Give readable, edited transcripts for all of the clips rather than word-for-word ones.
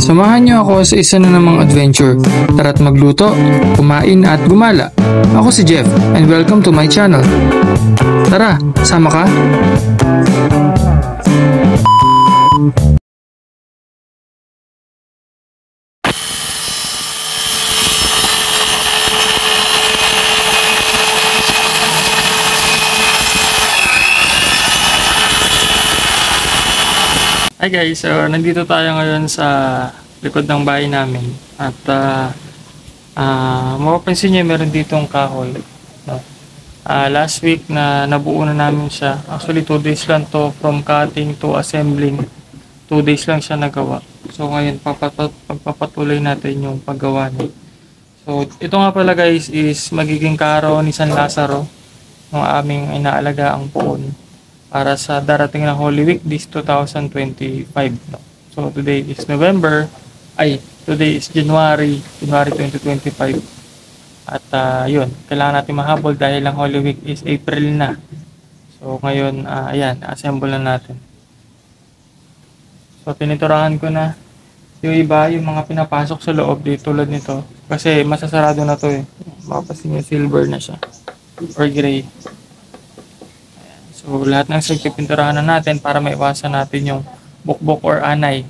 Samahan niyo ako sa isa na namang adventure. Tara't magluto, kumain at gumala. Ako si Jeff and welcome to my channel. Tara, sama ka? Hi guys, so nandito tayo ngayon sa likod ng bahay namin at mapapansin nyo meron ditong kahoy, no? Last week na nabuo na namin siya. Actually 2 days lang to from cutting to assembling. 2 days lang siya nagawa. So ngayon pagpapatuloy natin yung paggawa niya. So ito nga pala guys is magiging karo ni San Lazaro ng aming inaalaga ang poon para sa darating na Holy Week this 2025. No? So today is today is January 2025. At yun, kailangan natin mahabol dahil ang Holy Week is April na. So ngayon, ayan, assemble na natin. So tiniturahan ko na yung iba, yung mga pinapasok sa loob dito tulad nito. Kasi masasarado na to eh. Mapapasin yung silver na siya. Or gray. So lahat ng pinturahan na natin para maiwasan natin yung bukbok or anay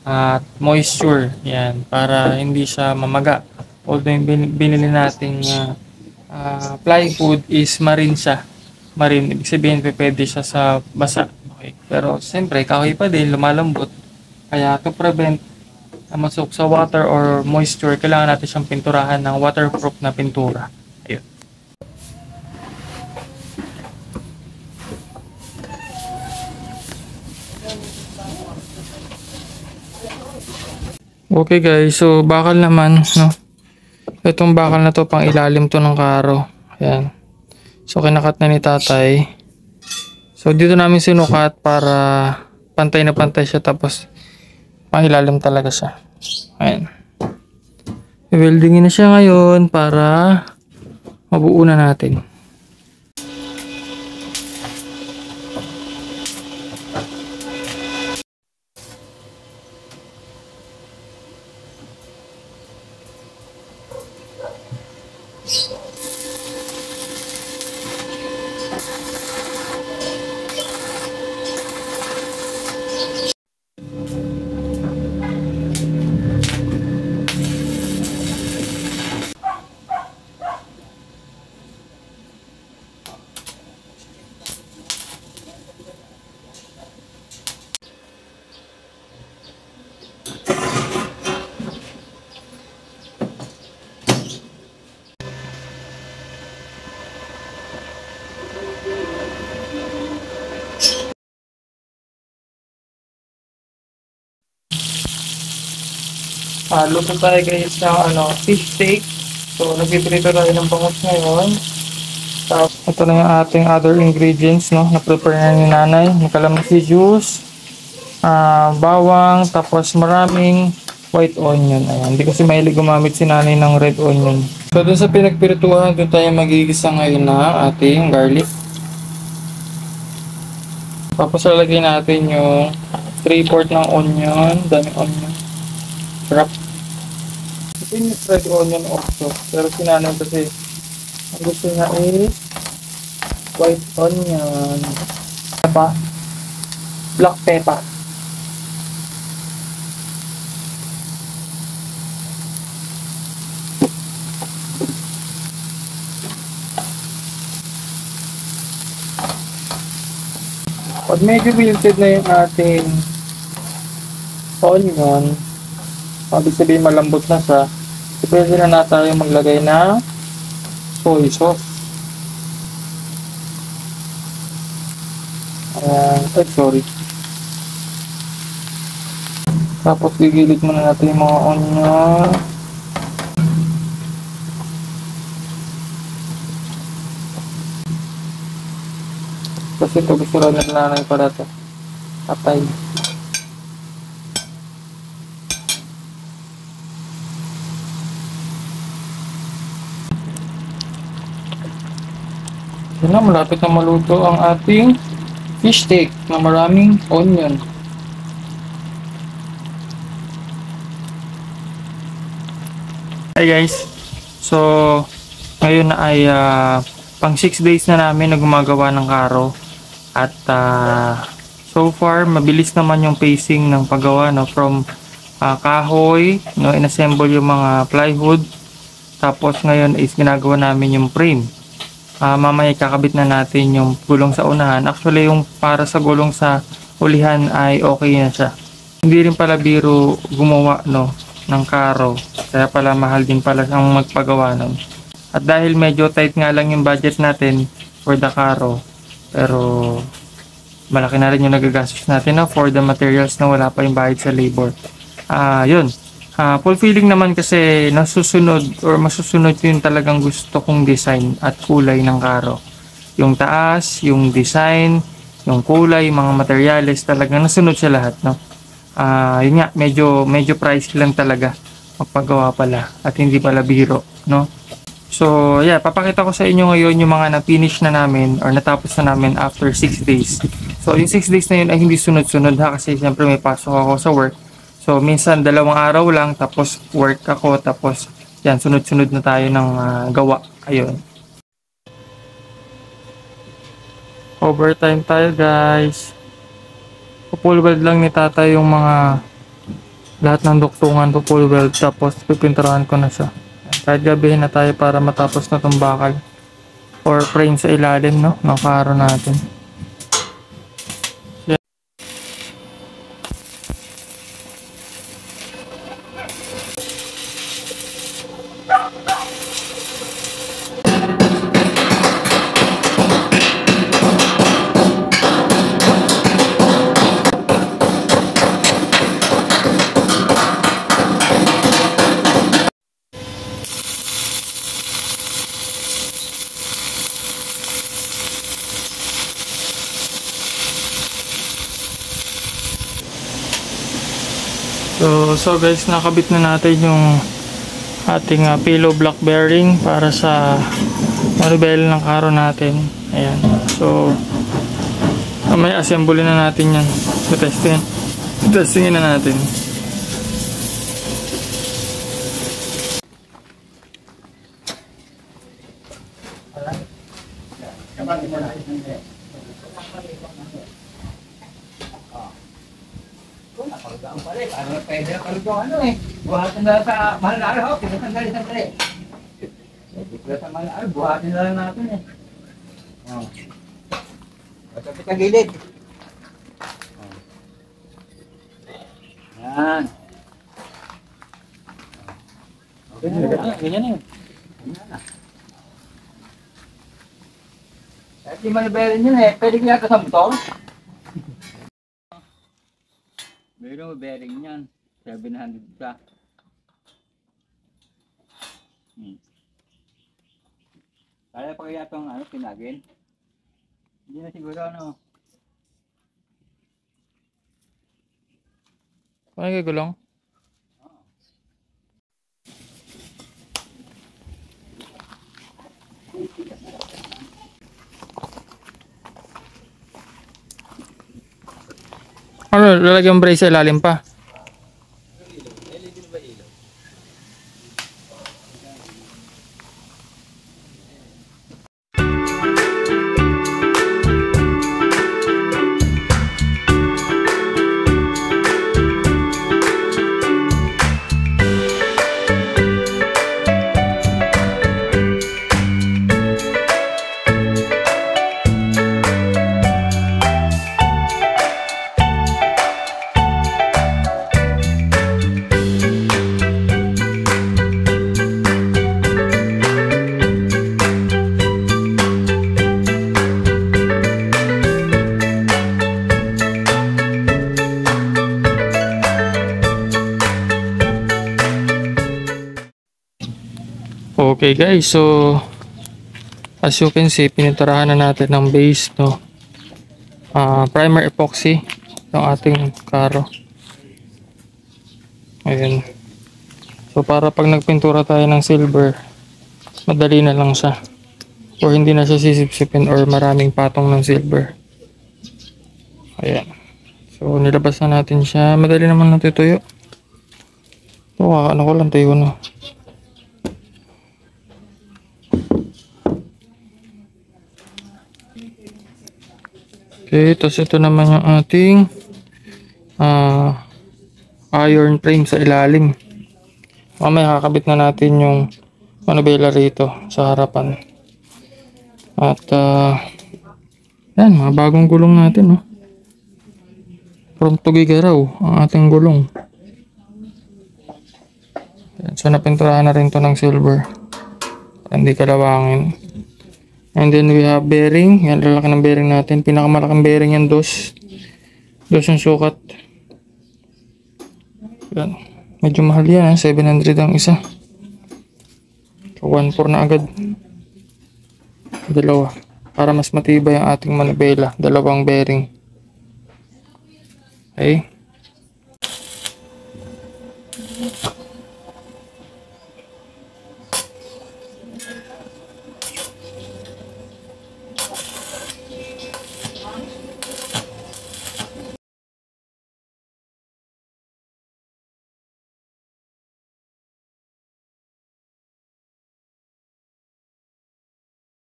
at moisture. Yan, para hindi siya mamaga. Although yung binili nating plywood is marine siya. Marine, ibig sabihin pwede siya sa basa. Okay. Pero siyempre kahoy pa din, lumalambot. Kaya to prevent na masuk sa water or moisture, kailangan natin siyang pinturahan ng waterproof na pintura. Ayun. Okay guys, so bakal naman, no? Itong bakal na to pang ilalim to ng karo. Ayan. So kinakat na ni tatay. So dito namin sinukat para pantay na pantay siya, tapos pang ilalim talaga siya. Ayan. I-weldingin na siya ngayon para mabuo na natin. Luto tayo guys ng fish steak. So nagpiprito tayo ng bangus ngayon. Tapos ito na yung ating other ingredients, no, na prepare na ni nanay. May kalamansi juice, bawang, tapos maraming white onion. Ayan. Hindi kasi mahilig gumamit si nanay ng red onion. So dun sa pinagpirituhan, dun tayo magigisa ngayon na ating garlic. Tapos lalagay natin yung 3/4 ng onion, daming onion. Sarap. Ito yung red onion also. Pero sinanay kasi ang gusto niya is white onion. Pepper. Black pepper. Pag medyo wilted na yung ating onion, ibig sabihin malambot na siya, pwede na tayo maglagay ng soy sauce. Sorry. Tapos gigilid muna natin yung mga onion. Kasi ito gusto lang ng nanay para ito. Patay. Yun na, malapit na maluto ang ating fish steak na maraming onion. Hi guys. So, ngayon na ay pang 6 days na namin na gumagawa ng karo. At so far, mabilis naman yung pacing ng paggawa, no? From kahoy, no? Inassemble yung mga plywood. Tapos ngayon is ginagawa namin yung frame. Mamaya kakabit na natin yung gulong sa unahan. Actually, yung para sa gulong sa ulihan ay okay na siya. Hindi rin pala biro gumawa, no, ng karo. Kaya pala mahal din pala ang magpagawa nun. At dahil medyo tight nga lang yung budget natin for the karo, pero malaki na rin yung nagagastos natin na for the materials na wala pa yung bayad sa labor. Yun. Fulfilling naman kasi nasusunod or masusunod yung talagang gusto kong design at kulay ng karo. Yung taas, yung design, yung kulay, mga materials talagang nasunod sa lahat, no? Yun nga, medyo pricey lang talaga magpagawa pala at hindi pala biro, no? So, yeah, papakita ko sa inyo ngayon yung mga na-finish na namin or natapos na namin after 6 days. So, yung 6 days na yun ay hindi sunod-sunod ha, kasi siyempre may pasok ako sa work. So, minsan 2 araw lang, tapos work ako, tapos yan, sunod-sunod na tayo ng gawa. Ayun. Overtime tayo guys. Full weld lang ni tatay yung mga lahat ng duktungan, full weld, tapos pipinturahan ko na siya. Kahit gabihin na tayo para matapos na tong bakal or frame sa ilalim, no, ng karo natin. So guys, nakabit na natin yung ating pillow block bearing para sa maribel ng karo natin. Ayan. So may assembly na natin yan. So testingin na natin. Ang pala eh, parang pwede na kaluto ano eh. Buhatin na lang sa mahal na araw, pinasanggali sandali. Pwede sa mahal na araw, buhatin na lang natin eh. Patapit ang gilid. Yan. Okay na yun. Ganyan na yun. Ganyan na. Kahit di manibayaran yun eh, pwede kaya ka sa motor? Mayroong bearing yan. 700 ka. Kaya pa kaya itong pinagin? Hindi na siguro ano. Ano yung gulong? Ano, lalagyan brace sa ilalim pa? Okay guys, so as you can see, pininturahan na natin ng base, no, primer epoxy ng ating karo. Ayan. So para pag nagpintura tayo ng silver, madali na lang siya, or hindi na siya sisipsipin or maraming patong ng silver. Ayan. So nilabas na natin siya, madali naman natutuyo. So ano ko lang tayo, no. Okay, tapos ito naman yung ating iron frame sa ilalim. Mamaya kakabit na natin yung manubela rito sa harapan. At yan, mga bagong gulong natin, no? From Tugigaraw ang ating gulong. Yan, so napinturahan na rin to ng silver. Hindi kalawangin. And then we have bearing. Yan, lalaki ng bearing natin. Pinakamalaking bearing yan, dos yung sukat. Yan. Medyo mahal yan, 700 ang isa. So 1.4 na agad. Dalawa. Para mas matibay ang ating manubela. Dalawang bearing. Okay.